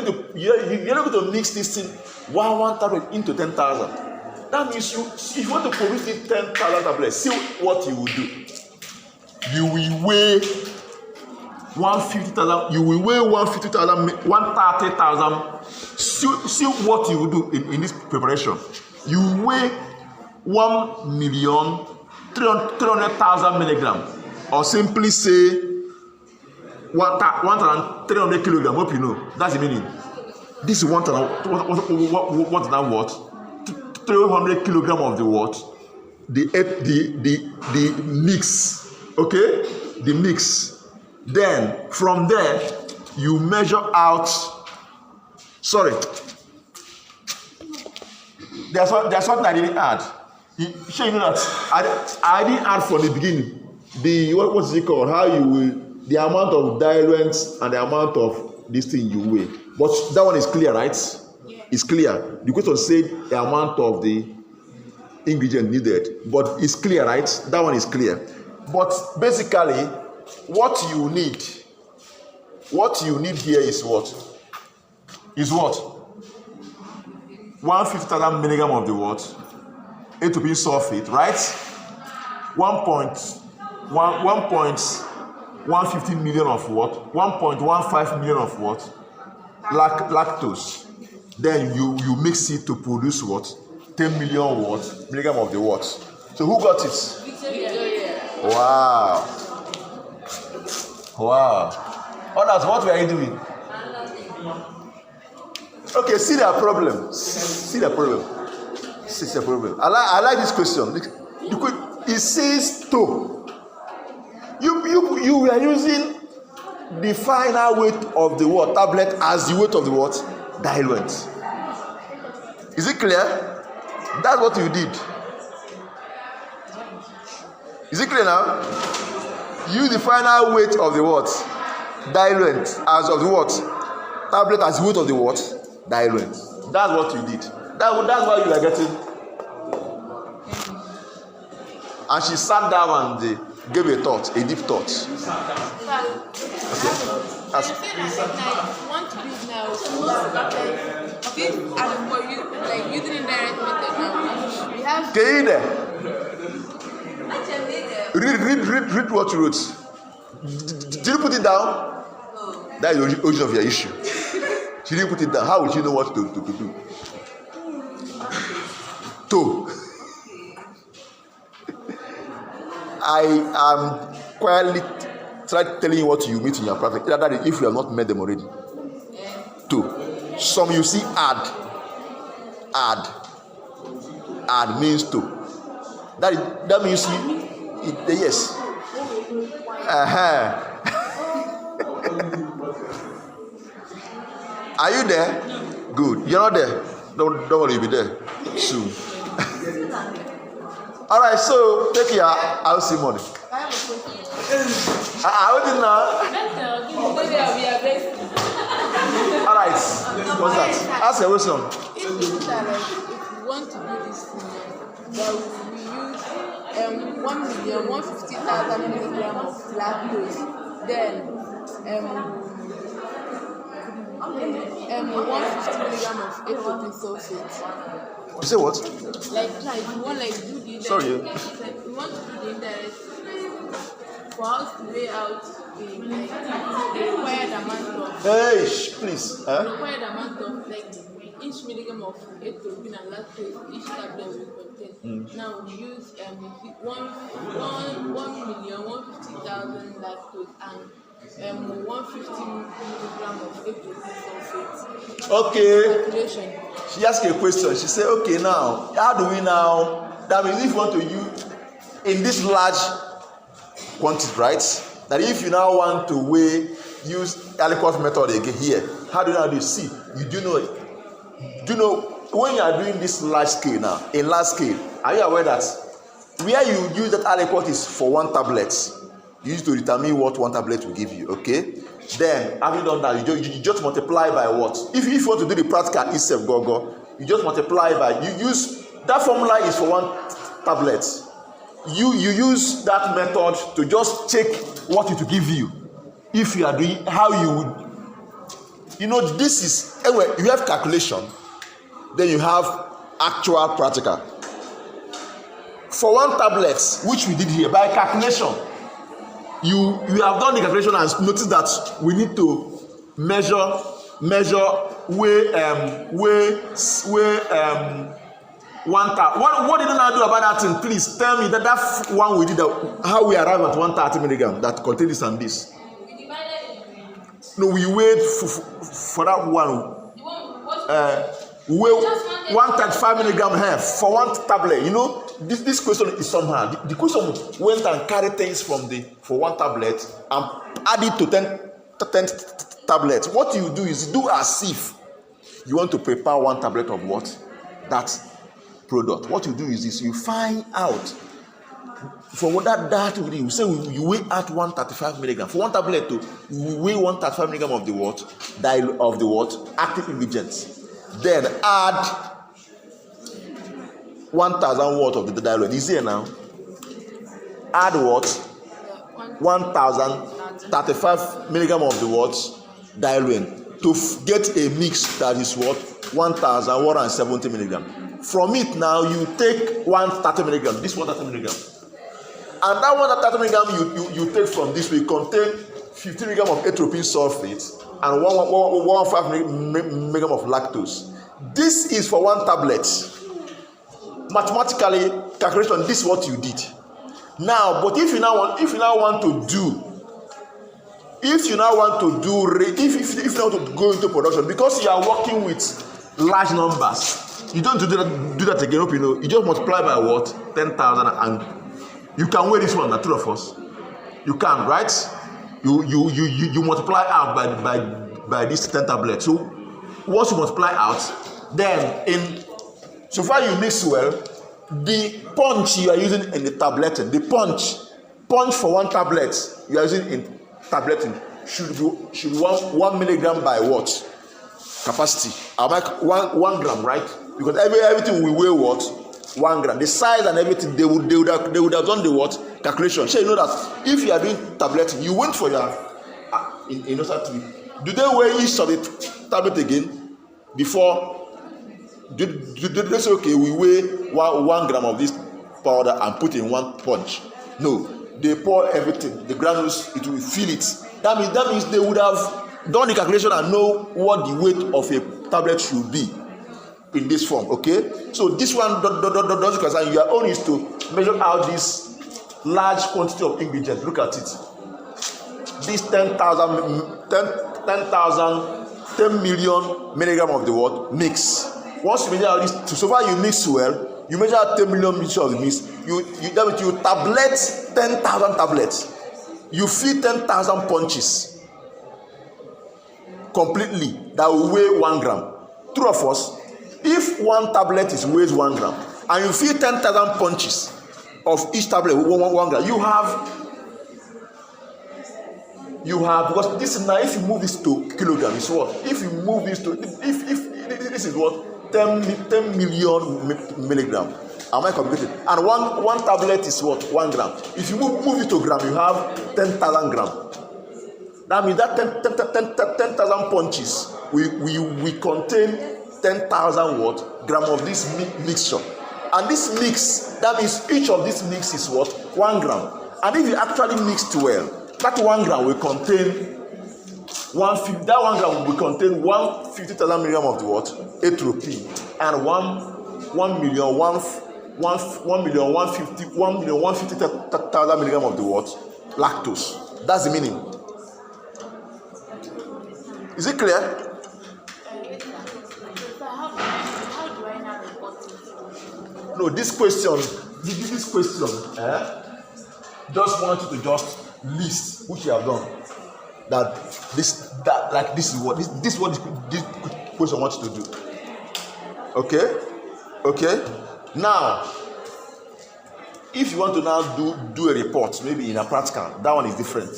going to mix this thing one tablet into 10,000. That means if you want to produce this 10,000 tablets, see what you will do. You will weigh 150,000. You will weigh 150,000, 130,000. See what you will do in this preparation. You weigh 1,300,000 milligram, or simply say 1,300 kilogram. Hope you know. That's the meaning. This is 1,000. What's that? What? 300 kilogram of the what? The mix. Okay, the mix. Then from there, you measure out. Sorry, there's something I didn't add. Sure, you know that I didn't add from the beginning. What's it called? How you will the amount of diluents and the amount of this thing you weigh. But that one is clear, right? Yeah. It's clear. The question said the amount of the ingredient needed, but it's clear, right? That one is clear. But basically, what you need here is what? 150,000 milligram of the what? A2P sulfate, right? 1.150 million of what? 1.15 million of what? Lactose. Then you mix it to produce what? 10 million what? Milligram of the what? So who got it? Wow. Others, what were you doing? Okay, see the problem. I like this question. It says to. You were using the final weight of the what? Tablet as the weight of the what? Diluent. Is it clear? That's what you did. Is it clear now? Use the final weight of the what? Diluent as of the what? Tablet as the weight of the what? Diluent. That's what you did. That's why you are getting. And she sat down and gave a thought, a deep thought. You want to do it now, this and for you, like using indirect method now, we have. Can you there? Read what you wrote. Did you put it down? That is the origin of your issue. She didn't put it down. How would you know what to do? I am quietly telling you what you meet in your practice. That is, if you have not met them already. Some you see add means to. That means yes. Are you there? Good. You're not there. Don't worry, you'll be there soon. All right, so take your house money. I have a question. I wouldn't know. All right, what's that? Ask your question. If you want to do this thing, that we use 1,150,000 milligrams of lactose, then 150 milligrams of A2P sulfate. You say what? Like you want do the indirect. Sorry. We want to do the indirect for us to weigh out the required amount of. Hey, please. Required amount of each milligram of A2P and lactose each tablet will contain. Now we use 1,150,000 lactose and 150 milligram of A2P sulfate. Okay. Calculation. She asked a question. She said, okay, now, how do we now? That means if you want to use in this large quantity, right? That if you now want to use Aliquot method again here, how do you now do? See, do you know when you are doing this large scale now, in large scale, are you aware that where you use that Aliquot is for one tablet? You use to determine what one tablet will give you, okay? Then, having done that, you just multiply by what? If you want to do the practical itself, you just multiply by, you use, that formula is for one tablet. You use that method to just check what it will give you. If you are doing, how you would, this is, anyway, you have calculation, then you have actual practical. For one tablet, which we did here, by calculation, you have done the calculation and noticed that we need to measure, weigh 130. What did you now do about that thing? Please tell me that one we did, how we arrived at 130 milligram that contains this and this. No, we weighed for that one. We weigh 135 milligram here for one tablet. This question is somehow. The question went and carried things for one tablet and add it to 10 tablets. What you do is do as if you want to prepare 1 tablet of what? That product. What you do is this: you find out for what that will do. You say you weigh out 135 milligram for 1 tablet. You weigh 135 milligram of the what? Of the what? Active ingredients. Then add 1,000 watt of the diluent. Is here now? Add what? 1,035 milligram of the what? Diluent to get a mix that is what? 1,170 milligram. From it now you take 130 milligram. This 130 milligram. And that 130 milligram you take from this will contain 50 milligram of atropine sulfate and 115 milligram of lactose. This is for 1 tablet. Mathematically, calculation, this is what you did. Now, but if you now want to go into production, because you are working with large numbers, you don't do that again. Hope you know. You just multiply by what? 10,000, and you can weigh this one. The two of us, you can, right? You multiply out by this 10 tablets. So once you multiply out, then so far you mix well. The punch you are using in the tableting, the punch for 1 tablet you are using in tableting should be 1 milligram by what? Capacity. I'll make 1 gram, right? Because everything we weigh what? 1 gram. The size and everything, they would have done the what? Calculation. So you know that if you are doing tableting, you went for your in order to do they weigh each of the tablet again before? Do they say, okay, we weigh 1 gram of this powder and put in 1 punch? No, they pour everything, the granules, it will fill it. That means they would have done the calculation and know what the weight of a tablet should be in this form. Okay, so this one doesn't concern you. Your own is to measure out this large quantity of ingredients. Look at it. This 10 million milligram of the what? Mix. Once you measure out this, so far you mix well, you measure out 10 million mixture of the mix, you tablet 10,000 tablets. You feed 10,000 punches completely that will weigh 1 gram. True of us, if 1 tablet weighs 1 gram and you feed 10,000 punches of each tablet 1 gram, you have because this is now, if you move this to kilogram, it's what? If you move this to if this is what? 10 million milligram. Am I complicated? And one tablet is what? 1 gram. If you move it to gram, you have 10,000 gram. That means that 10,000 punches we contain 10,000 what? Gram of this mixture. And this mix, that means each of these mix is what? 1 gram. And if you actually mixed well, that 1 gram will contain 150. That 1 gram will contain 150,000 milligram of the what? Atropine, and 1,150,000 milligram of the what? Lactose. That's the meaning. Is it clear? How do I now report it? No, this question, just want you to just list which you have done. This is what this question wants you to do. Okay. Now, if you want to now do a report, maybe in a practical, that one is different.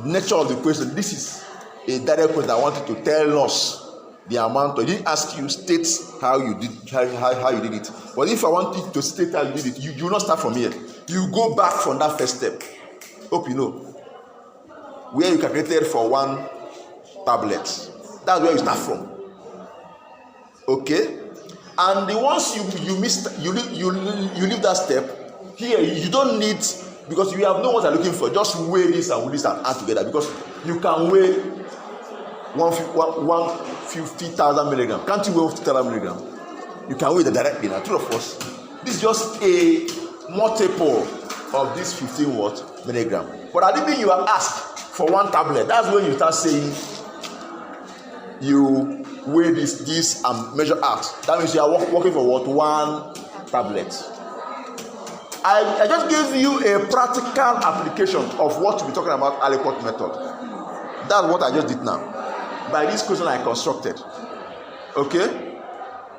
Nature of the question. This is a direct question. I want you to tell us the amount. I didn't ask you state how you did how you did it. But if I want you to state how you did it, you will not start from here. You go back from that first step. Hope you know where you calculated for 1 tablet. That's where you start from. Okay, and the ones you missed, you leave that step. Here you don't need, because you have no what you're looking for. Just weigh this and weigh this and add together, because you can weigh 150,000 milligram. Can't you weigh 50,000 milligram? You can weigh the directly. Now, true of course, this is just a multiple of this 15 milligram. But at the beginning you are asked for 1 tablet. That's when you start saying you weigh this and measure out. That means you are working for what? 1 tablet. I just gave you a practical application of what we're talking about Aliquot method. That's what I just did now. By this question I constructed. Okay?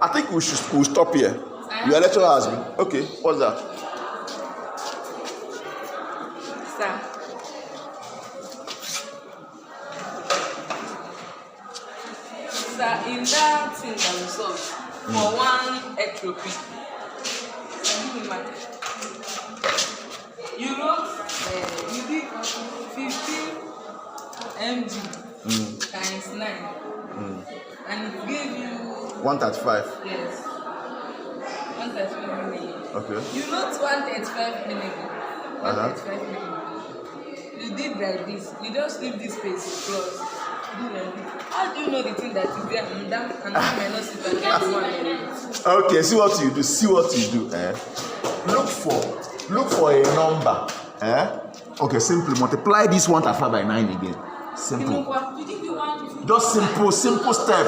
I think we'll stop here. Your lecturer has been. Okay, what's that? Sir. Sir, in that thing that we solved, for one entropy, you wrote, you did 15 mg times 9, and it gave you 135. yes, 135 million. Okay. You wrote 135 million. 135 million. You did like this. You just leave this space plus. Do like this. How do you know the thing that is there and that minus it and get the one? Okay, see what you do. See what you do. Look for a number. Okay, simply multiply this 135 by 9 again. Simple. Just simple step.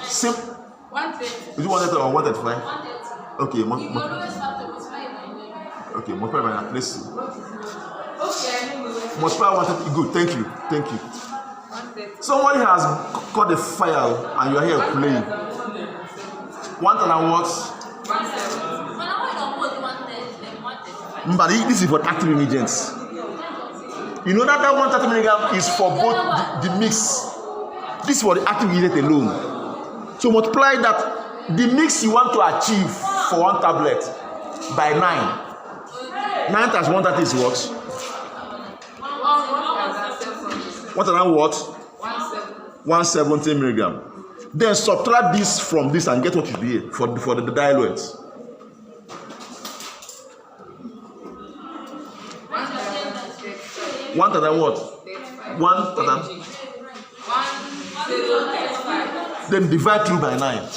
Simple. 130. Is it 130 or 135? 130. Okay, You always have to multiply by 9. okay, multiply by 9. Let's see. Okay, I know. Multiply 130. Good. Thank you. 130. Somebody has got a file and you are here playing. 1 and what? 170. But this is for active ingredients. You know that 130 milligram is for both the mix. This is for the active ingredient alone. So multiply that, the mix you want to achieve for one tablet by 9. 9 times 130 is what? 1 and what? 170 milligram. Then subtract this from this and get what you do here for the diluent. 1 and what? 1 and then divide through by 9.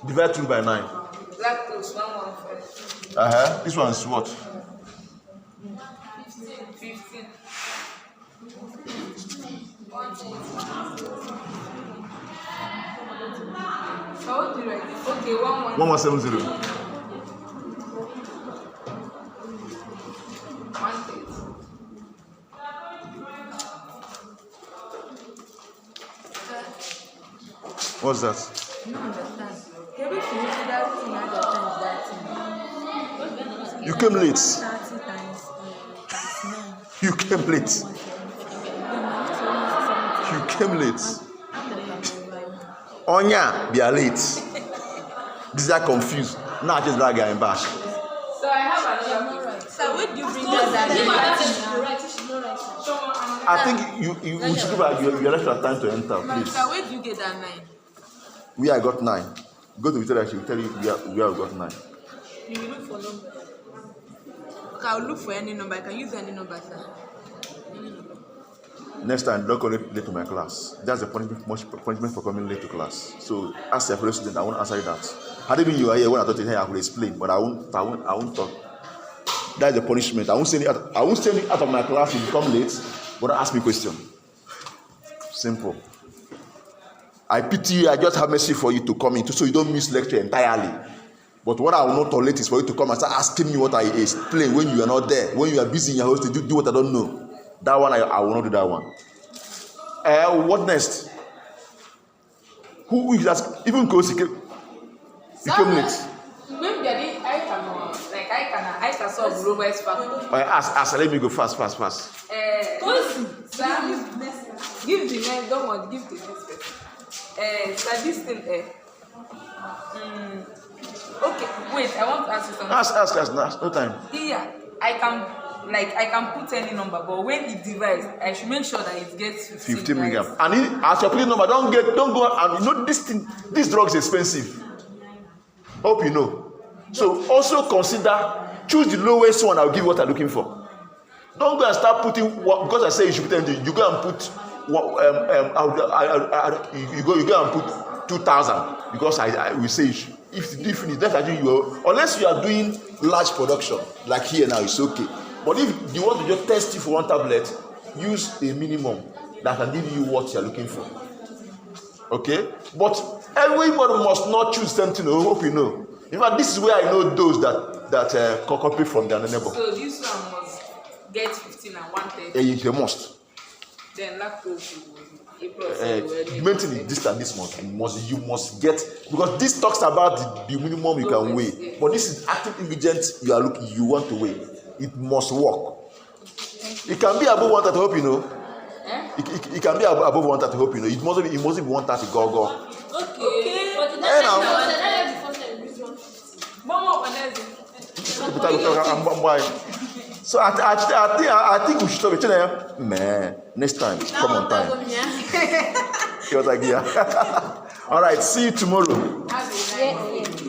Divide through by 9. Lactose 115. This one is what? 15. So what do you write? Okay, 1170. 130. What's that? You understand? Every thing that thing at the time is that thing. You came late. 30 times 9. You came late. You came late. Onya, they are late. These are confused. Now I just drag her in back. So I have another question. So where do you bring that I think you should go back. You have extra time to enter, please. So where do you get that 9? Where I got 9. Go to Victoria, she will tell you where I got 9. You will look for number. Okay, I'll look for any number. I can use any number, sir. Any number. Next time, don't come late to my class. That's the punishment for coming late to class. So, ask your fellow student, I won't answer you that. Had it been you are here when I thought it, I would explain, but I won't talk. That's the punishment. I won't send you out of my class if you come late, but don't ask me a question. Simple. I pity you, I just have mercy for you to come in so you don't miss lecture entirely. But what I will not tolerate is for you to come and start asking me what I explain when you are not there, when you are busy in your house to do what I don't know. That one, I will not do that one. What next? Who is that? Even close, he came late. Maybe I can solve Robert's factor. Ask, let me go fast. Sir, give the name, don't want, give the next person. Sir, this thing, okay, wait, I want to ask you something. Ask, no time. Yeah, I can put any number, but when it divides, I should make sure that it gets 15 right? milligram. And as your putting number, don't go and you know this drug is expensive. Hope you know. So also choose the lowest one. I'll give you what I'm looking for. Don't go and start putting because I say you should put anything. You go and put you go and put 2,000 because I will say if that's actually unless you are doing large production like here now, it's okay. But if you want to just test it for one tablet, use a minimum that can give you what you're looking for. Okay? But everybody must not choose something. I hope you know. In fact, this is where I know those that copy from their neighbor. So this one must get 15 and 130. They must. Then lactose will Main thing is this and this month. You must get, because this talks about the minimum you can weigh. Yeah. But this is active ingredient you want to weigh. It must work. It can be above 130, hope you know. It can be above 130, hope you know. It mustn't be 130 go. Okay. But the Hey, next now. So I think we should stop it. Man, next time, come on time. He was like, yeah. All right, see you tomorrow. Have a nice day.